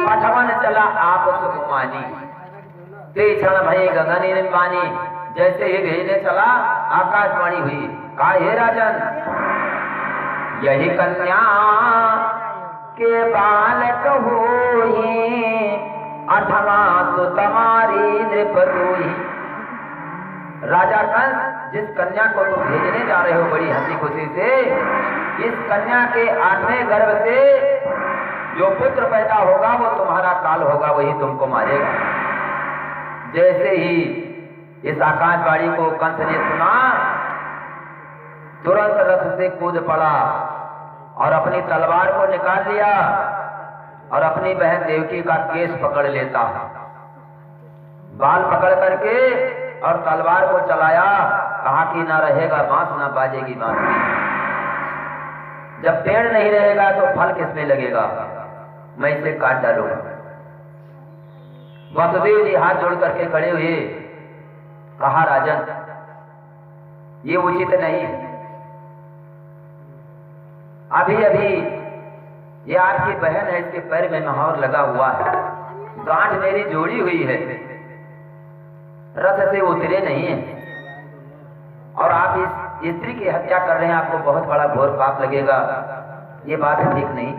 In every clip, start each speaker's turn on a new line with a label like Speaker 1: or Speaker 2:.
Speaker 1: पठवन चला आप सुकुमानी, ते क्षण भई गगन निर्मानी। जैसे ही भेजने चला आकाशवाणी हुई, कहा हे राजन, यही कन्या के बालक होई, अठवा सु तुम्हारी नृपतोई। राजा कंस, जिस कन्या को तुम भेजने जा रहे हो बड़ी हंसी खुशी से, इस कन्या के 8वें गर्भ से जो पुत्र पैदा होगा वो तुम्हारा काल होगा, वही तुमको मारेगा। जैसे ही इस आकाशवाणी को कंस ने सुना, तुरंत रथ से कूद पड़ा और अपनी तलवार को निकाल लिया और अपनी बहन देवकी का केस पकड़ लेता, बाल पकड़ करके और तलवार को चलाया। कहा कि ना रहेगा बांस ना बाजेगी बांसुरी। जब पेड़ नहीं रहेगा तो फल किसमें लगेगा, मैं इसे काट डालूंगा। वसुदेव जी हाथ जोड़ करके खड़े हुए, कहा राजन, ये उचित नहीं। अभी अभी ये आपकी बहन है, इसके पैर में महावर लगा हुआ है, गांठ मेरी जोड़ी हुई है, रथ से उतरे नहीं है, और आप इस स्त्री की हत्या कर रहे हैं, आपको बहुत बड़ा घोर पाप लगेगा, ये बात ठीक नहीं,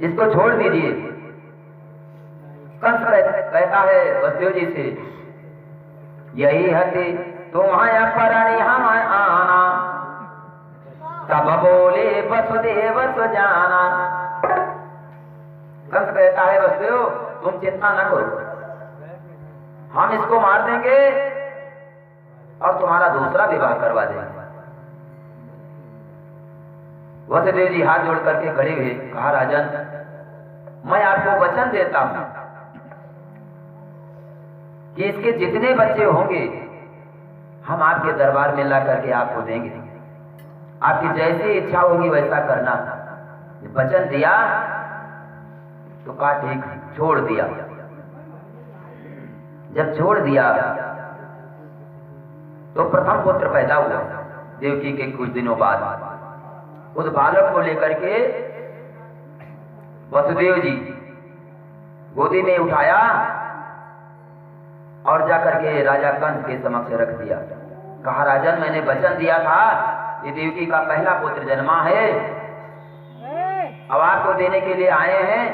Speaker 1: इसको छोड़ दीजिए। कंस कहता है वसुदेव जी से, यही हति तुम्हारा परणी हम आना, तब बोले वसुदेव सुजाना। कंस कहता है वसुदेव तुम चिंता न करो, हम इसको मार देंगे और तुम्हारा दूसरा विवाह करवा देंगे। वसुदेव जी हाथ जोड़ करके खड़े हुए, कहा राजन, मैं आपको वचन देता हूं कि इसके जितने बच्चे होंगे हम आपके दरबार में ला करके आपको देंगे, आपकी जैसी इच्छा होगी वैसा करना। वचन दिया तो कहा ठीक, छोड़ दिया। जब छोड़ दिया तो प्रथम पुत्र पैदा हुआ देवकी के कुछ दिनों बाद। उस बालक को लेकर के वसुदेव जी गोदी में उठाया और जाकर के राजा कंस के समक्ष रख दिया। कहा राजन, मैंने वचन दिया था कि देवकी का पहला पुत्र जन्मा है, अब आपको देने के लिए आए हैं,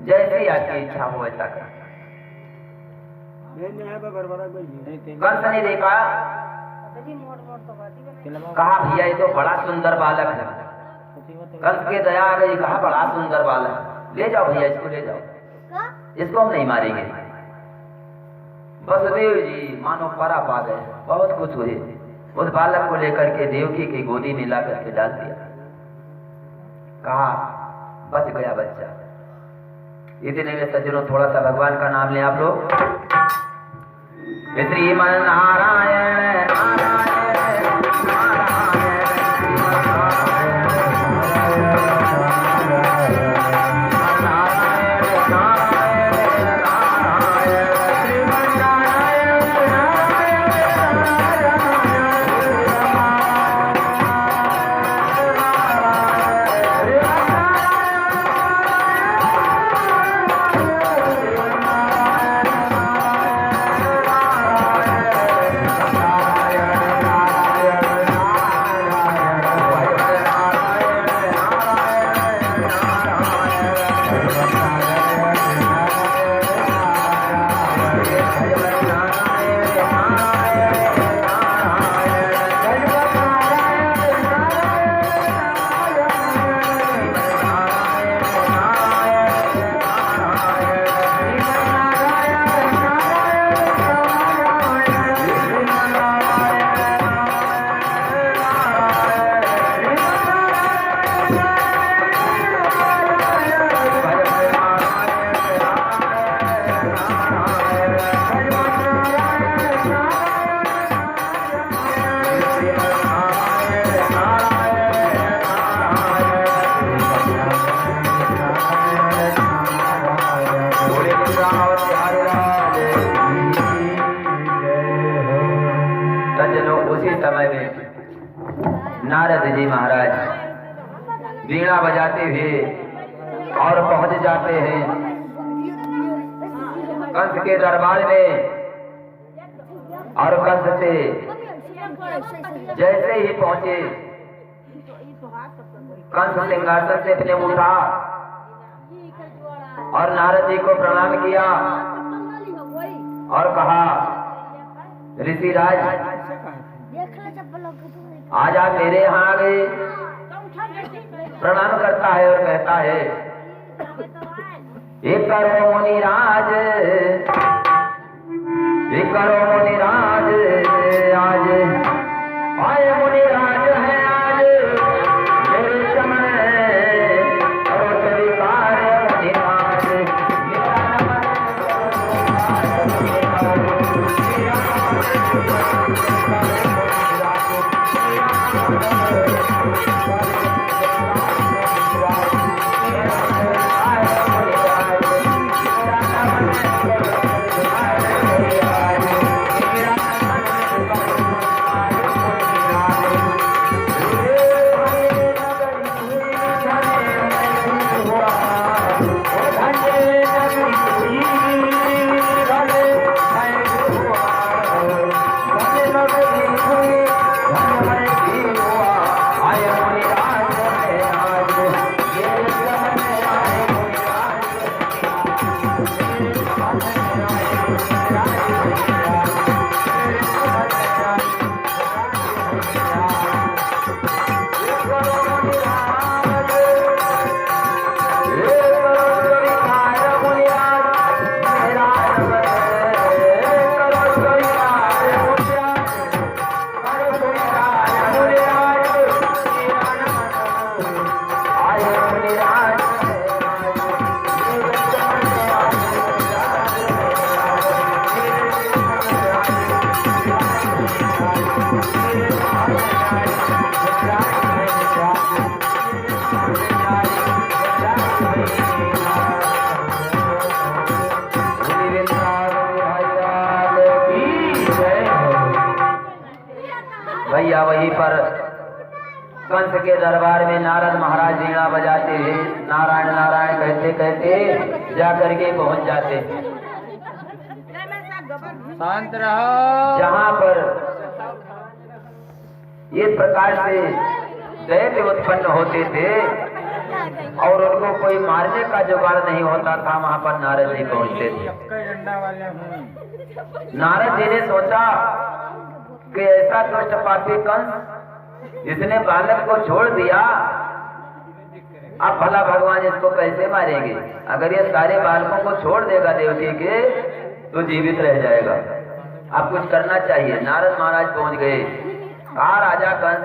Speaker 1: जैसी आपकी इच्छा हो ऐसा कर। कंस ने देखा, कहा भैया ये तो बड़ा सुंदर बालक है। कंस के दया आ गई, कहा बड़ा सुंदर बालक, ले जाओ भैया इसको ले जाओ, इसको हम नहीं मारेंगे। वसुदेव जी मानो परा पा गए, बहुत खुश हुए, उस बालक को लेकर के देवकी की गोदी में ला करके डाल दिया। कहा बच गया बच्चा। इतने में सज्जनों थोड़ा सा भगवान का नाम लें आप लोग। श्रीमन नारायण नारायण नारद जी महाराज वीणा बजाते हुए और पहुंच जाते हैं कंस के दरबार में। और कंस से जैसे ही पहुंचे, कंस सिंहासन से अपने उठा और नारद जी को प्रणाम किया और कहा, ऋषिराज आज आप मेरे यहाँ आ गए। प्रणाम करता है और कहता है, एक करो मुनिराज, एक करो मुनिराज, आज आए मुनिराज है आज मेरे चमन करो स्वीकार मुनिराज। भैया वहीं पर कंस के दरबार में नारद महाराज वीणा बजाते हैं, नारायण नारायण कहते कहते जाकर के पहुंच जाते हैं।
Speaker 2: शांत रहो।
Speaker 1: जहाँ पर इस प्रकार से दैत्य उत्पन्न होते थे और उनको कोई मारने का जुगाड़ नहीं होता था, वहाँ पर नारद जी पहुँचते थे। नारद जी ने सोचा कि ऐसा दुष्ट पापी कंस जिसने बालक को छोड़ दिया, अब भला भगवान इसको कैसे मारेंगे? अगर ये सारे बालकों को छोड़ देगा देवकी के तो जीवित रह जाएगा। अब कुछ करना चाहिए। नारद महाराज पहुंच गए। कहा, राजा कंस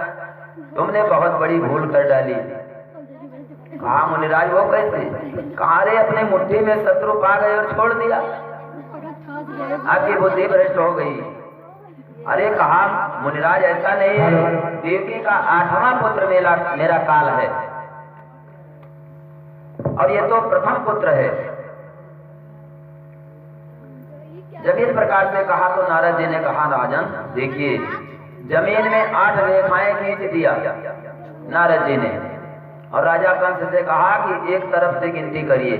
Speaker 1: तुमने बहुत बड़ी भूल कर डाली। कहा, मुनिराज वो कैसे? कहा, रे अपने मुट्ठी में शत्रु पा गए और छोड़ दिया, आपकी बुद्धि भ्रष्ट हो गई। अरे कहा, मुनिराज ऐसा नहीं है, देवकी का 8वां पुत्र मेरा काल है और ये तो प्रथम पुत्र है। जब इस प्रकार से कहा तो नारद जी ने कहा, राजन देखिए, जमीन में 8 रेखाएं खींच दिया नारद जी ने और राजा कंस से कहा कि एक तरफ से गिनती करिए।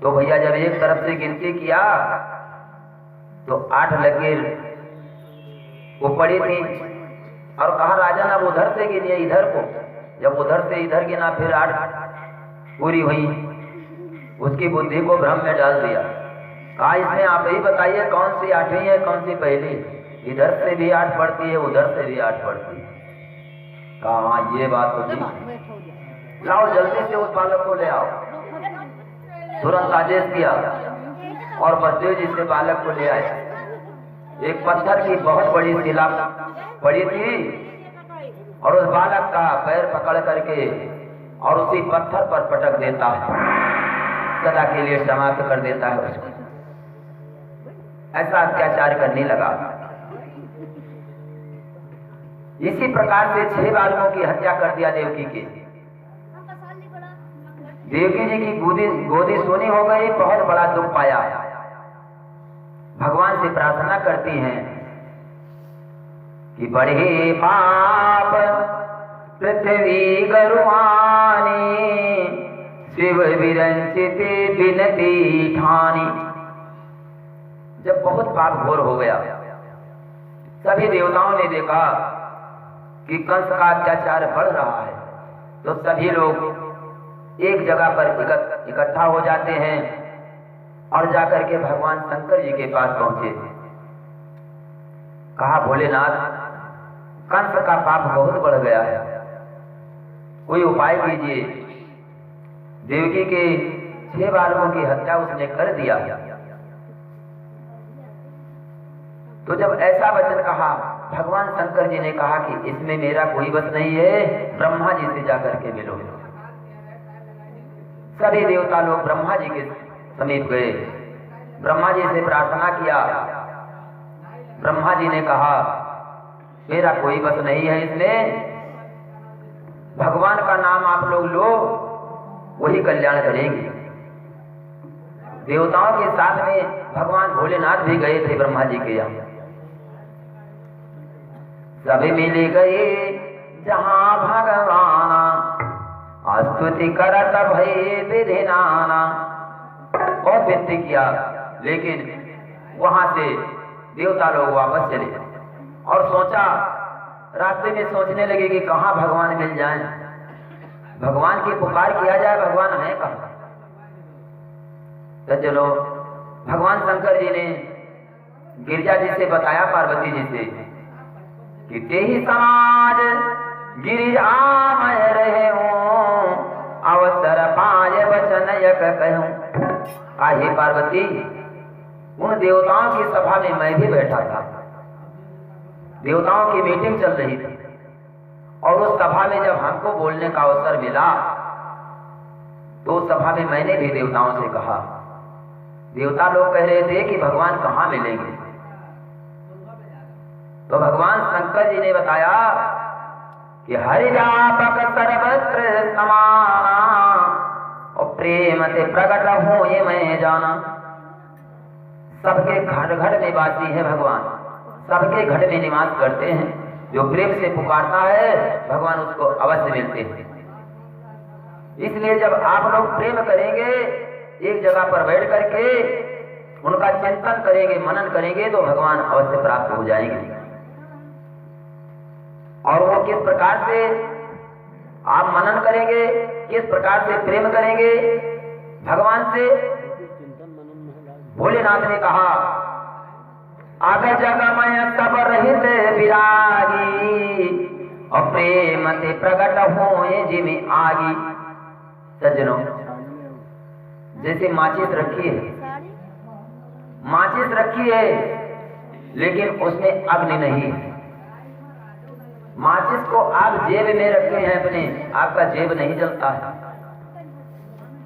Speaker 1: तो भैया जब एक तरफ से गिनती किया तो 8 लकीर वो पड़ी थी और कहा, राजन अब उधर से गिनिए इधर को। जब उधर से इधर गिना फिर 8 पूरी हुई। उसकी बुद्धि को भ्रम में डाल दिया। कहा, इसमें आप ही बताइए कौन सी 8वीं है कौन सी पहली? इधर से भी 8 पड़ती है, उधर से भी 8 पड़ती है। कहा, हाँ ये बात तो ठीक, लाओ जल्दी से उस बालक को ले आओ। तुरंत आदेश किया और बलदेव जी से बालक को ले आए। एक पत्थर की बहुत बड़ी शिला पड़ी थी और उस बालक का पैर पकड़ करके और उसी पत्थर पर पटक देता है, सदा के लिए समाप्त कर देता है उसको। ऐसा अत्याचार करने लगा। इसी प्रकार से 6 बालकों की हत्या कर दिया देवकी की। देवकी जी की गोदी सोनी हो गई, बहुत बड़ा दुख पाया। भगवान से प्रार्थना करती हैं कि बढ़े पाप पृथ्वी गरुआनी, शिव विरंचित बिनती ठानी। जब बहुत पाप घोर हो गया, सभी देवताओं ने देखा कि कंस का अत्याचार बढ़ रहा है, तो सभी लोग एक जगह पर इकट्ठा हो जाते हैं और जाकर के भगवान शंकर जी के पास पहुंचे। कहा, भोलेनाथ, कंस का पाप बहुत बढ़ गया है, कोई उपाय कीजिए। देवकी के 6 बालकों की हत्या उसने कर दिया। तो जब ऐसा वचन कहा, भगवान शंकर जी ने कहा कि इसमें मेरा कोई बस नहीं है, ब्रह्मा जी से जाकर के मिलो। सभी देवता लोग ब्रह्मा जी के समीप गए, ब्रह्मा जी से प्रार्थना किया। ब्रह्मा जी ने कहा, मेरा कोई बस नहीं है इसमें, भगवान का नाम आप लोग लो, वही कल्याण करेंगे। देवताओं के साथ में भगवान भोलेनाथ भी गए थे ब्रह्मा जी के यहाँ। सभी मिल गए जहां भगवाना, स्तुति करत भय विधि नाना। और विनती किया, लेकिन वहां से देवता लोग वापस चले और सोचा, रास्ते में सोचने लगे कि कहां भगवान मिल जाएं, भगवान की पुकार किया जाए, भगवान है कहां। तो चलो, भगवान शंकर जी ने गिरिजा जी से बताया, पार्वती जी से, कि तेहि समाज गिरिजा मैं रहे हूं, अवसर पाए वचन यक कहूं। हे पार्वती, उन देवताओं की सभा में मैं भी बैठा था, देवताओं की मीटिंग चल रही थी, और उस सभा में जब हमको बोलने का अवसर मिला, तो उस सभा में मैंने भी देवताओं से कहा। देवता लोग कह रहे थे कि भगवान कहाँ मिलेंगे, तो भगवान शंकर जी ने बताया कि हरि व्यापक सर्वत्र समाना, और प्रेम से प्रकट हो ये मैं जाना। सबके घर घर में वासी है भगवान, सबके घर में निवास करते हैं। जो प्रेम से पुकारता है, भगवान उसको अवश्य मिलते हैं। इसलिए जब आप लोग प्रेम करेंगे, एक जगह पर बैठ करके उनका चिंतन करेंगे, मनन करेंगे, तो भगवान अवश्य प्राप्त हो जाएंगे। और वो किस प्रकार से आप मनन करेंगे, किस प्रकार से प्रेम करेंगे भगवान से। भोलेनाथ ने कहा, आगे जगमय सब रहित विरागी, और प्रेम से प्रकट हो ये जिमी आगी। सज्जनों, जैसे माचिस रखी है, माचिस रखी है, लेकिन उसमें अग्नि नहीं है। माचिस को आप जेब में रखे हैं अपने, आपका जेब नहीं जलता है,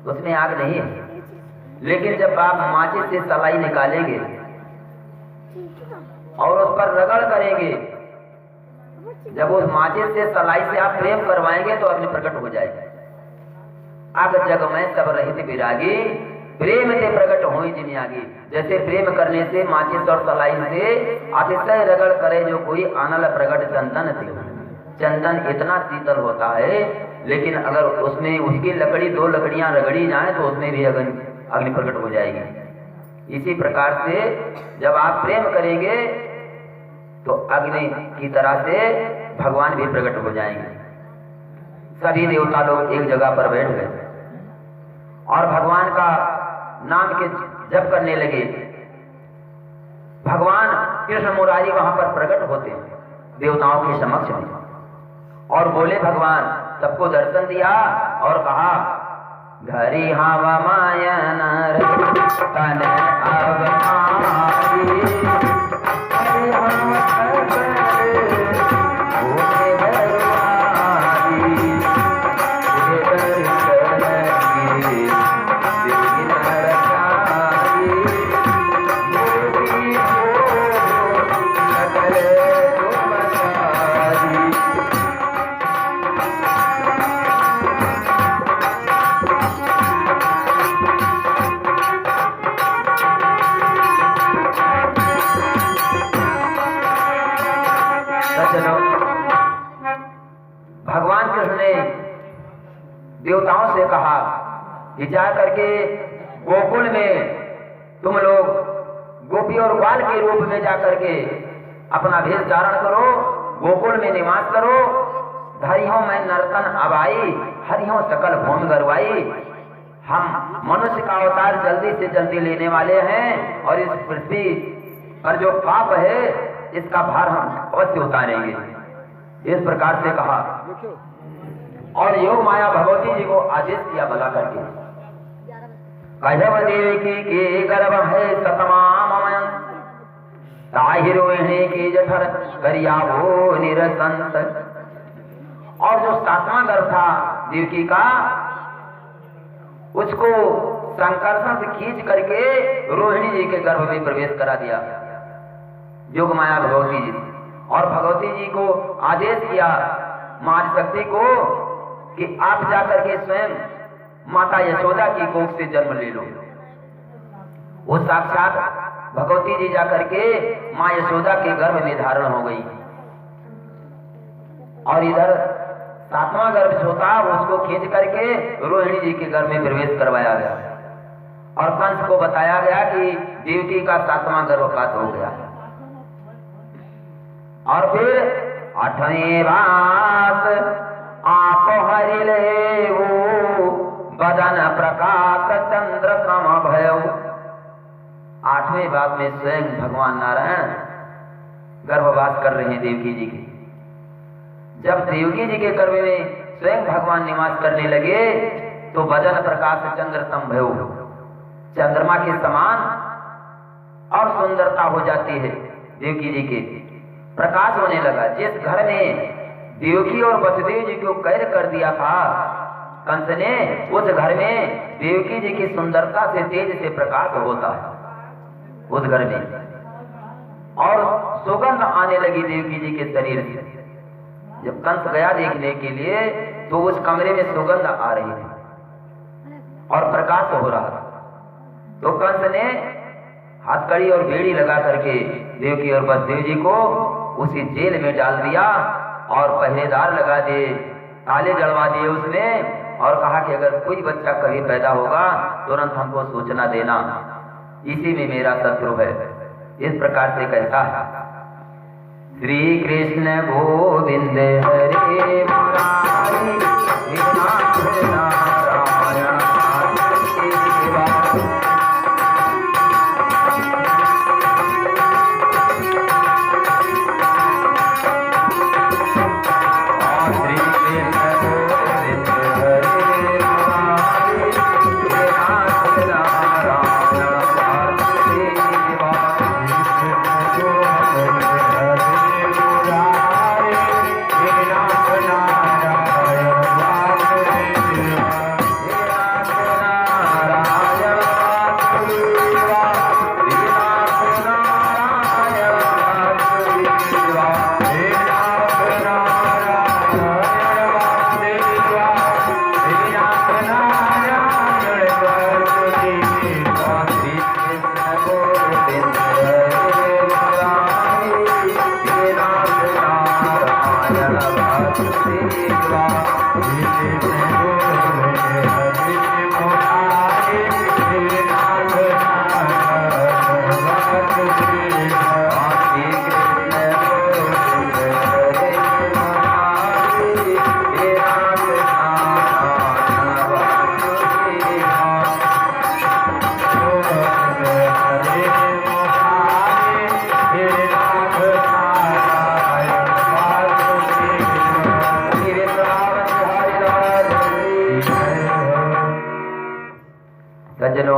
Speaker 1: उसमें आग नहीं है। लेकिन जब आप माचिस से सलाई निकालेंगे और उस पर रगड़ करेंगे, जब उस माचिस से सलाई से आप प्रेम करवाएंगे, तो अग्नि प्रकट हो जाएगी। आग जग में सब रहित विरागी, प्रेम से प्रकट हो जिनियागी। जैसे प्रेम करने से माचिस और सलाई से अतिशय रगड़ करे जो कोई आनल प्रकट चंदन थी। चंदन इतना शीतल होता है, लेकिन अगर उसमें उसकी लकड़ी 2 लकड़ियां रगड़ी जाए, तो उसमें भी अग्नि प्रकट हो जाएगी। इसी प्रकार से जब आप प्रेम करेंगे, तो अग्नि की तरह से भगवान भी प्रकट हो जाएंगे। सभी देवता लोग एक जगह पर बैठ गए और भगवान का नाम के जप करने लगे। भगवान कृष्ण मुरारी वहां पर प्रकट होते हैं देवताओं के समक्ष में, और बोले, भगवान सबको दर्शन दिया और कहा, घरी हवा मायन तन अवतारी, हरि हम देवताओं से कहा कि जा करके गोकुल में तुम लोग गोपी और बाल के रूप में जा करके अपना भेष धारण करो, गोकुल में निवास करो। धरियों में नर्तन अबाई, हरियों सकल भूमि गरवाई। हम मनुष्य का अवतार जल्दी से जल्दी लेने वाले हैं और इस पृथ्वी पर जो पाप है इसका भार हम अवश्य उतारेंगे, इस प्रकार से कहा। और योग माया भगवती जी को आदेश किया बला करके, कहव देवी के गर्भ है सतमामयन, ताहि रोहिणी की जठर करिया वो निरसंत। और जो सातवां गर्भ था देवकी का, उसको संकर्षण से खींच करके रोहिणी जी के गर्भ में प्रवेश करा दिया योग माया भगवती जी। और भगवती जी को आदेश किया मां शक्ति को कि आप जाकर के स्वयं माता यशोदा की कोख से जन्म ले लो। वो साक्षात भगवती जी जाकर के मां यशोदा के गर्भ में धारण हो गई। और इधर सातवां गर्भ जो था उसको खींच करके रोहिणी जी के गर्भ में प्रवेश करवाया गया। और कंस को बताया गया कि देवकी का सातवां गर्भपात हो गया। और फिर 8वें बात आप हरि ले वो बदन प्रकाश चंद्र सम भयो। 8वें बात में स्वयं भगवान नारायण गर्भवास कर रहे हैं देवकी जी की। जब देवकी जी के गर्भ में स्वयं भगवान निवास करने लगे तो बदन प्रकाश चंद्र सम भयो, चंद्रमा के समान और सुंदरता हो जाती है देवकी जी के, प्रकाश होने लगा। जिस घर में देवकी और वसुदेव जी को कैद कर दिया था कंस ने, उस घर में देवकी जी की सुंदरता से तेज से प्रकाश होता है उस घर में। और सुगंध आने लगी देवकी जी के शरीर से। जब कंस गया देखने के लिए तो उस कमरे में सुगंध आ रही थी और प्रकाश हो रहा था। तो कंस ने हथकड़ी और बेड़ी लगा करके देवकी और वसुदेव जी को उसी जेल में डाल दिया और पहरेदार लगा दिए, ताले जड़वा दिए उसमें। और कहा कि अगर कोई बच्चा कभी पैदा होगा तुरंत हमको सूचना देना, इसी में मेरा शत्रु है। इस प्रकार से कहता है श्री कृष्ण गोविंद हरे मुरारी नाथ नारायण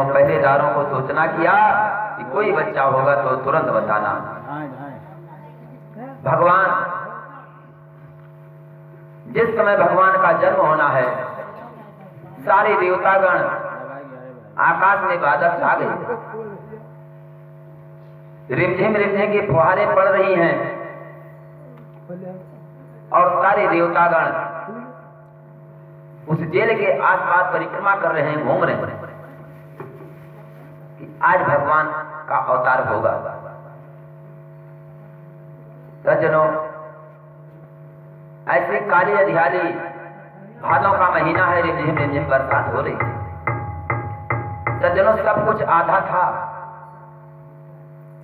Speaker 1: पहरेदारों को सूचना किया कि कोई बच्चा होगा तो तुरंत बताना। भगवान जिस समय भगवान का जन्म होना है, सारे देवतागण आकाश में बादल छा गए, रिमझिम रिमझिम की फुहारें पड़ रही हैं और सारे देवतागण उस जेल के आसपास परिक्रमा कर रहे हैं, घूम रहे हैं कि आज भगवान का अवतार होगा। सज्जनों, ऐसी काली अधियाली भादों का महीना है, रिमझिम रिमझिम बरसात हो रही। सज्जनों सब कुछ आधा था।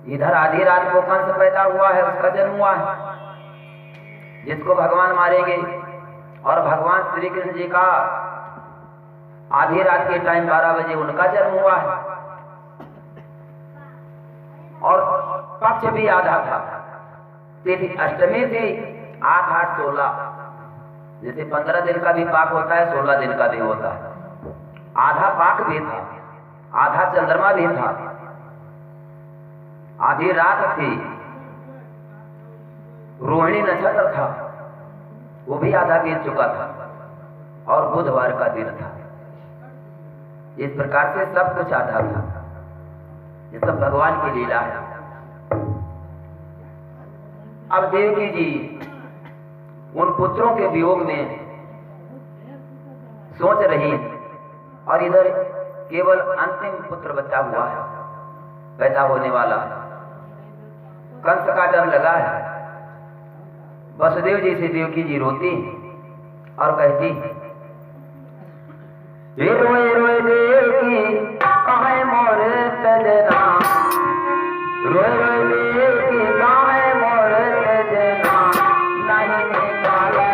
Speaker 1: इधर आधी रात को कंस पैदा हुआ है, उसका जन्म हुआ है, जिसको भगवान मारेंगे। और भगवान श्री कृष्ण जी का आधी रात के टाइम 12 बजे उनका जन्म हुआ है। और पक्ष भी आधा था। तिथि अष्टमी थी, 8, 8, 16। जैसे 15 दिन का भी पाक होता है, 16 दिन का भी होता है। आधा पाक भी था, आधा चंद्रमा भी था, आधी रात थी, रोहिणी नक्षत्र था, वो भी आधा बीत चुका था, और बुधवार का दिन था। इस प्रकार से सब कुछ आधा था। ये सब भगवान की लीला है। अब देवकी जी उन पुत्रों के वियोग में सोच रही, और इधर केवल अंतिम पुत्र बचा हुआ है, पैदा होने वाला। कंस का डर लगा है। वसुदेव जी से देवकी जी रोती और कहती, रोए रोए देवकी कहाँ मोर सजना, रोए रोए देवकी कहाँ मोर सजना, नहीं निकाला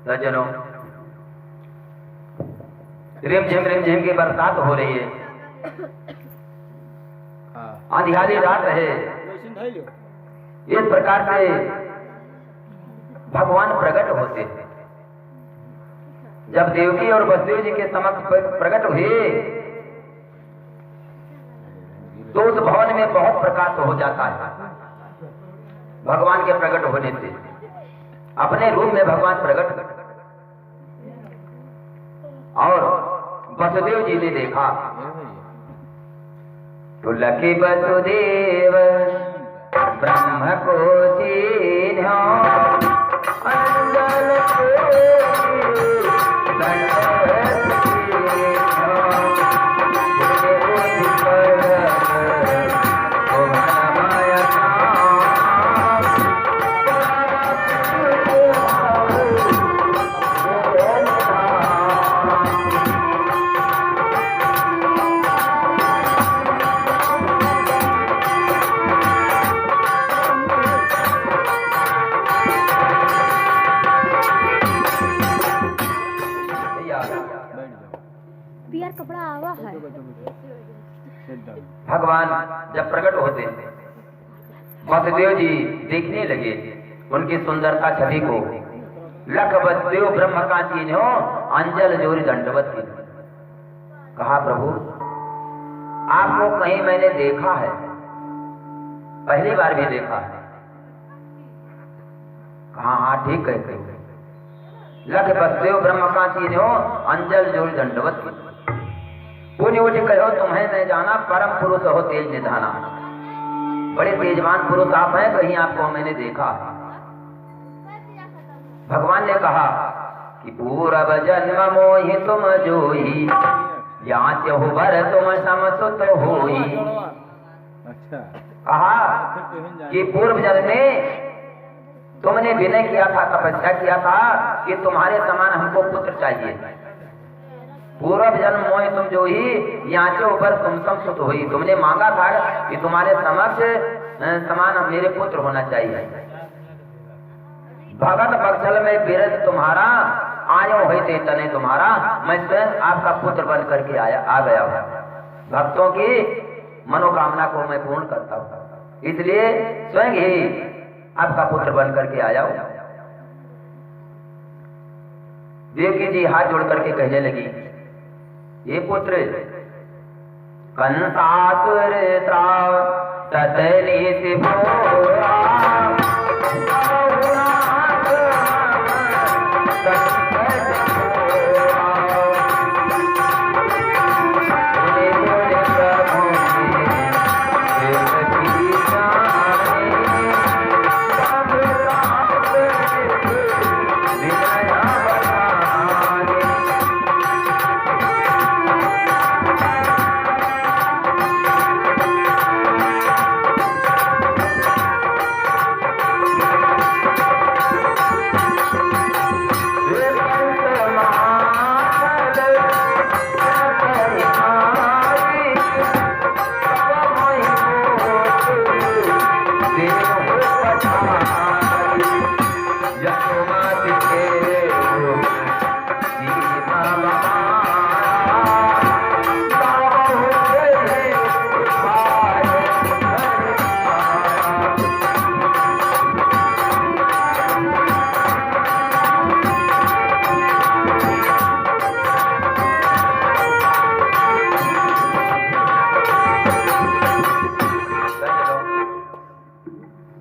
Speaker 1: सज्जनों, रिमझिम की बरसात हो रही है, अंधियारी रात है। इस प्रकार से भगवान प्रकट होते हैं। जब देवकी और वसुदेव जी के समक्ष प्रकट हुए तो उस भवन में बहुत प्रकाश हो जाता है। भगवान के प्रकट होने से अपने रूप में भगवान प्रकट और वसुदेव जी ने देखा तो लकी वसुदेव ब्रह्म को चिन्हो अंजल
Speaker 3: कपड़ा आवा है।
Speaker 1: भगवान जब प्रकट होते वसुदेव जी देखने लगे उनकी सुंदरता छवि को। लख वसुदेव ब्रह्म का चिन्हो अंजल जोरी दंडवत की। कहा प्रभु आपको कहीं मैंने देखा है, पहली बार भी देखा है। कहा हाँ ठीक कहते हो। लख वसुदेव ब्रह्म का चिन्हो अंजल जोरी दंडवत की। पुण्य उठ कहो तुम्हें नहीं जाना, परम पुरुष हो तेज निधाना। बड़े तेजवान पुरुष आप हैं, कहीं आपको मैंने देखा। भगवान ने कहा कि पूर्व जन्म मोहि तुम जोही, याच हो बर तुम समसुत होई। कहा कि पूर्व जन्म में तुमने विनय किया था, तपस्या किया था कि तुम्हारे समान हमको पुत्र चाहिए। पूर्व जन्म मोह तुम जो ही याचे ऊपर तुम संसुत हुई। तुमने मांगा था कि तुम्हारे समक्ष समान मेरे पुत्र होना चाहिए। भगत बक्षल में बिरज तुम्हारा, आयो है ते तने तुम्हारा। मैं स्वयं आपका पुत्र बन करके आ गया हूँ। भक्तों की मनोकामना को मैं पूर्ण करता हूँ, इसलिए स्वयं ही आपका पुत्र बन करके आया हूँ। देवकी जी हाथ जोड़ करके कहने लगी ये पुत्र कंसासुर त्राव सतली से भोरा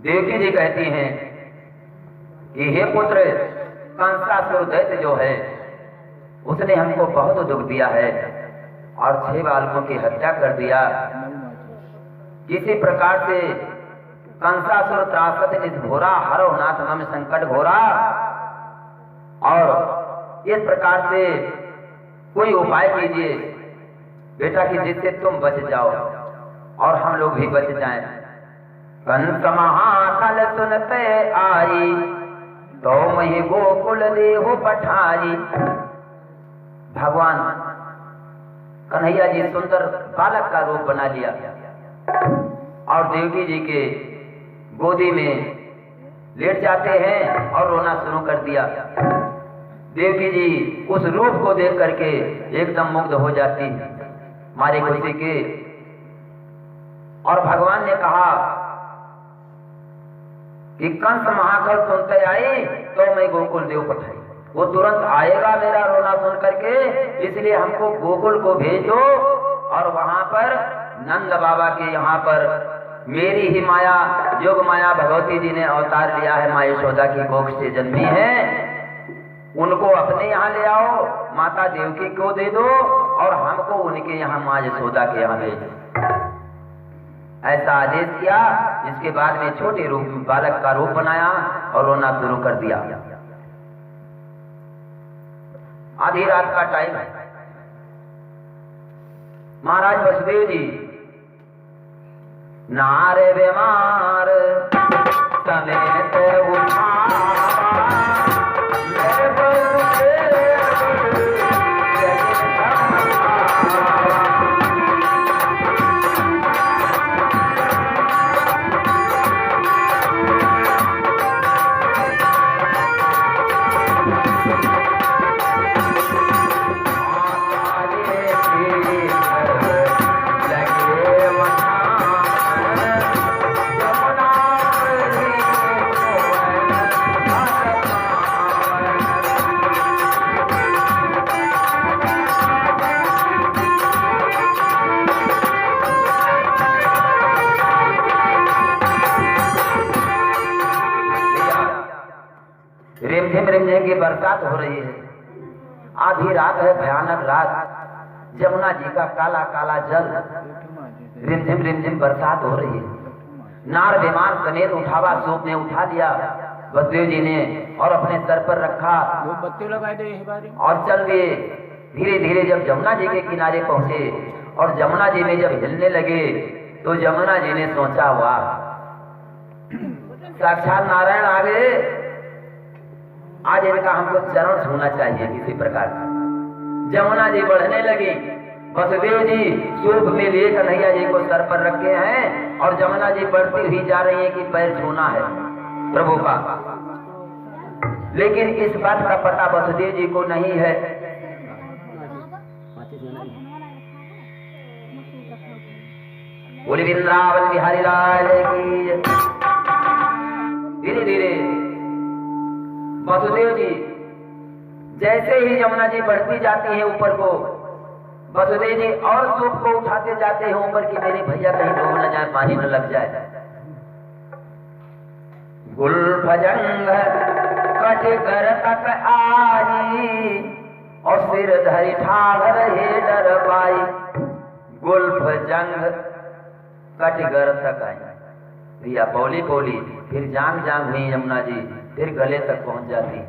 Speaker 1: देवकी जी कहती हैं कि हे पुत्र, कंसासुर दैत्य जो है उसने हमको बहुत दुख दिया है और 6 बालकों की हत्या कर दिया। किसी प्रकार से कंसासुर त्रासत निष्घोरा हरो नाथ मम संकट घोरा। और इस प्रकार से कोई उपाय कीजिए बेटा कि जिससे तुम बच जाओ और हम लोग भी बच जाएं। कंस महाखल सुनते आई, तो मही गोकुल देहु पठारी। भगवान कन्हैया जी सुंदर बालक का रूप बना लिया और देवकी जी के गोदी में लेट जाते हैं और रोना शुरू कर दिया। देवकी जी उस रूप को देख करके एकदम मुग्ध हो जाती मारी खुशी के। और भगवान ने कहा कि कंस महाखल सुनते आई तो मैं गोकुल देव पठाई। वो तुरंत आएगा मेरा रोना सुन करके, इसलिए हमको गोकुल को भेजो और वहां पर नंद बाबा के यहाँ पर मेरी ही माया योग माया भगवती जी ने अवतार लिया है, माँ यशोदा की कोख से जन्मी है। उनको अपने यहाँ ले आओ, माता देवकी को दे दो और हमको उनके यहाँ माँ यशोदा के यहाँ भेज दो। ऐसा आदेश किया, जिसके बाद में छोटे रूप बालक का रूप बनाया और रोना शुरू कर दिया। आधी रात का टाइम है। महाराज वसुदेव जी नारे बीमार समेत उठा रिमझिम की बरसात हो रही है। आधी रात है, भयानक रात। जमुना जी का काला काला जल, रिमझिम बरसात हो रही है। नार विमान समेत उठावा सूप ने उठा लिया वसुदेव जी ने और अपने सर पर रखा और चल दिए। धीरे धीरे जब जमुना जी के किनारे पहुंचे और जमुना जी में जब हिलने लगे तो जमुना जी ने सोचा, वाह, साक्षात नारायण आ गए, आज इनका हमको चरण छूना चाहिए किसी प्रकार का। जमुना जी बढ़ने लगी। वसुदेव जी सूप में लिए कन्हैया जी को सर पर रखे हैं और जमुना जी बढ़ती हुई जा रही है कि पैर छूना है प्रभु का। लेकिन इस बात का पता वसुदेव जी को नहीं है। बोली वृंदावन बिहारी लाल की। धीरे धीरे वसुदेव जी जैसे ही जमुना जी बढ़ती जाती है ऊपर को, वसुदेव जी और सूप को उठाते जाते हैं ऊपर की मेरे भैया कहीं डूब न जाए, पानी न लग जाए। गुलफजंग कट कर तक आई और सिर धरी ठाड़ रहे डर पाई। गुलफजंग कट कर तक आई, भैया बोली बोली, फिर जांग जांग हुई यमुना जी, फिर गले तक पहुंच जाती।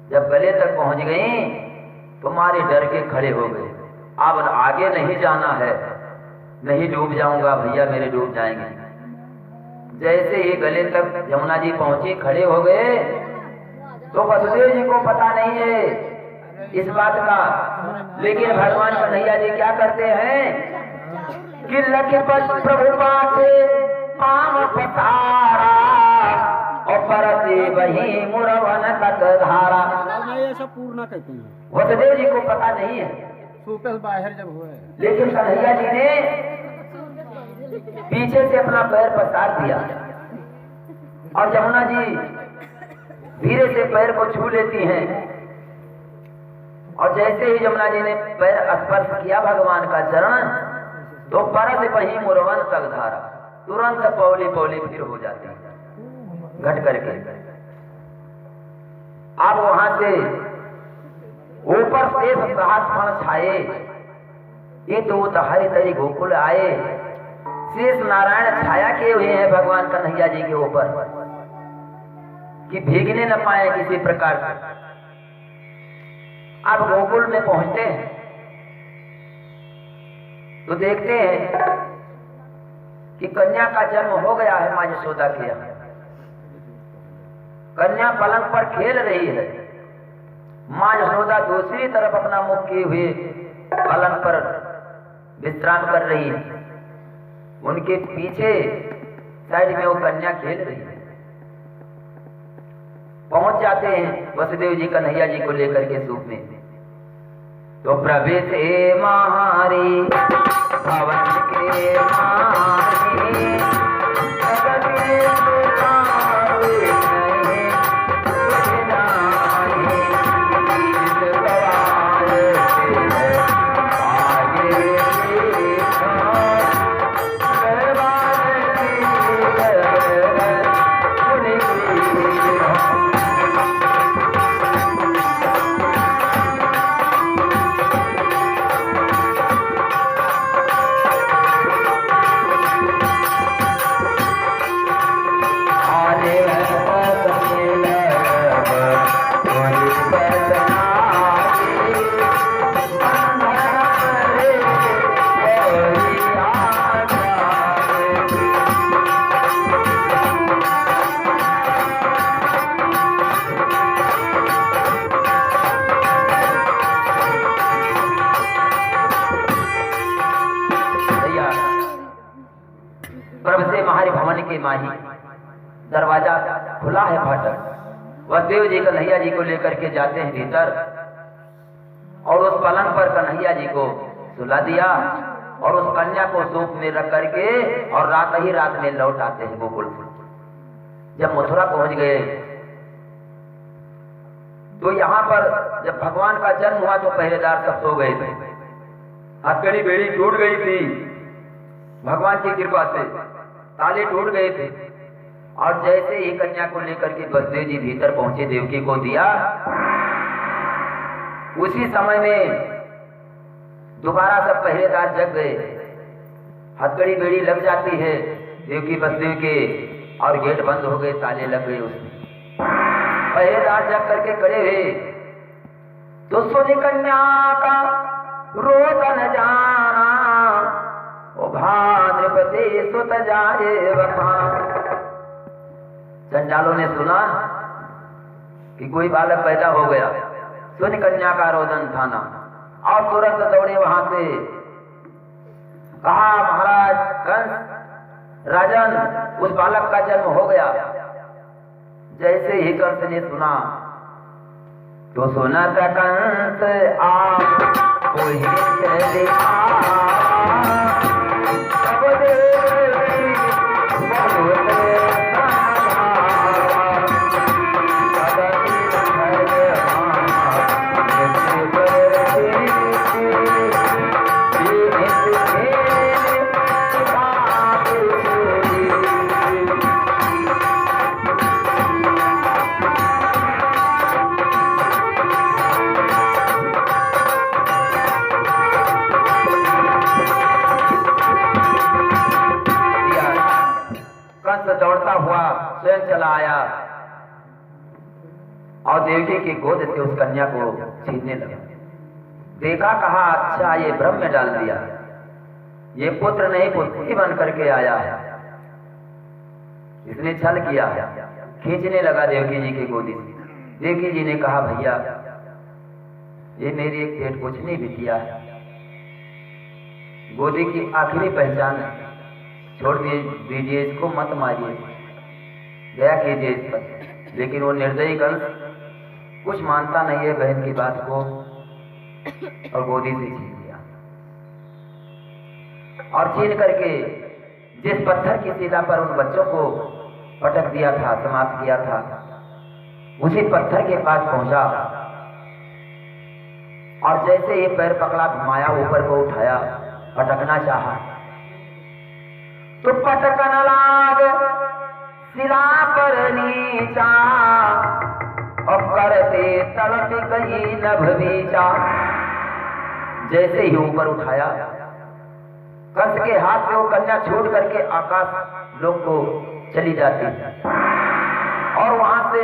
Speaker 1: जब गले तक पहुंच गई तो मारे डर के खड़े हो गए। अब आगे नहीं जाना है, नहीं डूब जाऊंगा भैया, मेरे डूब जाएंगे। जैसे ही गले तक यमुना जी पहुंची, खड़े हो गए तो वसुदेव जी को पता नहीं है इस बात का। लेकिन भगवान कन्हैया जी क्या करते हैं कि लखपत प्रभु पासे पाम पतारा और परते वही मुरवन तक धारा।
Speaker 2: ऐसा पूर्ण कहते हैं।
Speaker 1: वसुदेव जी को पता नहीं है,
Speaker 2: सूपे बाहर जब हुए,
Speaker 1: लेकिन कन्हैया जी ने पीछे से अपना पैर पसार दिया और जमुना जी धीरे से पैर को छू लेती हैं। और जैसे ही जमुना जी ने पैर स्पर्श किया भगवान का चरण, तो परत वही मुरवन तक धारा, तुरंत पौली पौली फिर हो जाती है घट करके। अब वहां से ऊपर से सहस्र छाए, ये तो हरि तरी गोकुल आए। शेष नारायण छाया किए हुए हैं भगवान कन्हैया जी के ऊपर कि भीगने न पाए किसी प्रकार से। अब गोकुल में पहुंचते हैं तो देखते हैं कि कन्या का जन्म हो गया है मां यशोदा के यहाँ। कन्या पलंग पर खेल रही है, मां यशोदा दूसरी तरफ अपना मुख किए हुए पलंग पर विश्राम कर रही है। उनके पीछे साइड में वो कन्या खेल रही है। पहुंच जाते हैं वसुदेव जी कन्हैया जी को लेकर के सूप में। तो प्रवेश महारी भवन के मारी की माही, दरवाजा खुला है फाटक। वसुदेव जी कन्हैया जी को लेकर के जाते हैं भीतर और उस पलंग पर कन्हैया जी को सुला दिया और उस कन्या को सूप में रख करके और रात ही रात में लौट आते हैं गोकुल। जब मथुरा पहुंच गए तो यहाँ पर जब भगवान का जन्म हुआ तो पहरेदार सब सो गए थे, हथकड़ी बेड़ी टूट गई थी, भगवान की कृपा से ताले टूट गए थे। और जैसे ही कन्या को लेकर के वसुदेव जी भीतर पहुंचे, देवकी को दिया, उसी समय में दोबारा सब पहरेदार जग गए, हथकड़ी बेड़ी लग जाती है देवकी वसुदेव के और गेट बंद हो गए, ताले लग गए उसमें। पहरेदार जग करके खड़े हुए तो सुन कन्या का रोदन जाना, ओ भाद्रपति सुत जाए वखान। चंडालों ने सुना कि कोई बालक पैदा हो गया, सुन कन्या का रोदन थाना और तुरंत दौड़े वहां से। कहा महाराज कंस राजन, उस बालक का जन्म हो गया। जैसे ही कंस ने सुना तो सुना था कंस आप दौड़ता हुआ स्वयं चला आया और देवकी की गोद से उस कन्या को छीनने लगा। देखा, कहा अच्छा ये भ्रम में डाल दिया, ये पुत्र नहीं पुत्री बन करके आया है, इसने छल किया। खींचने लगा देवकी जी की गोदी से। देवकी जी ने कहा भैया ये मेरी एक पेट कुछनी बिटिया है, गोदी की आखिरी पहचान है, छोड़ दीजिए इसको, मत मारिए, दया कीजिए इस पर। लेकिन वो निर्दयी कंस कुछ मानता नहीं है बहन की बात को और गोदी से छीन लिया। और छीन करके जिस पत्थर की शिला पर उन बच्चों को पटक दिया था, समाप्त किया था, उसी पत्थर के पास पहुंचा और जैसे ये पैर पकड़ा, घुमाया, ऊपर को उठाया, पटकना चाहा तो पटकन लाग शिला पर नीचा और करते तड़प गई नभ बीचा। जैसे ही ऊपर उठाया, कंस के हाथ से वो कन्या छूट करके आकाश लोक को चली जाती और वहां से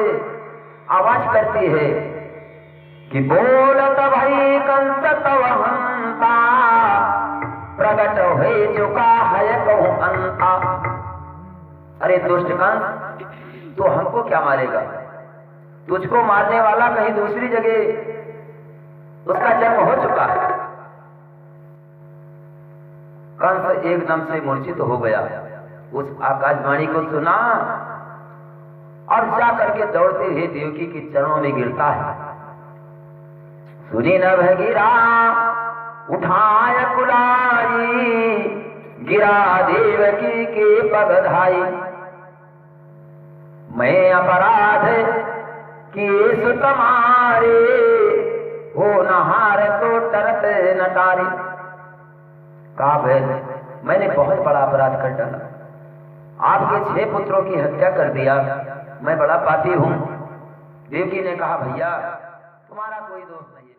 Speaker 1: आवाज करती है कि बोलत भई कंस तव हंता, प्रगट हो चुका है कहूं अंता। अरे दुष्ट कंस, तू हमको क्या मारेगा? तुझको मारने वाला कहीं दूसरी जगह उसका जन्म हो चुका है। कंस एकदम से मूर्छित हो गया, उस आकाशवाणी को सुना और जा करके दौड़ते हुए देवकी के चरणों में गिरता है। सुनी न गिरा उठाय कुलाई, गिरा देवकी के पगधाई। मैं अपराध किए सु तुम्हारे, हो नहार सो तरत नटारी। कहा बहन, मैंने बहुत बड़ा अपराध कर डाला, आपके 6 पुत्रों की हत्या कर दिया, मैं बड़ा पापी हूं। देवकी ने कहा भैया तुम्हारा कोई दोष नहीं।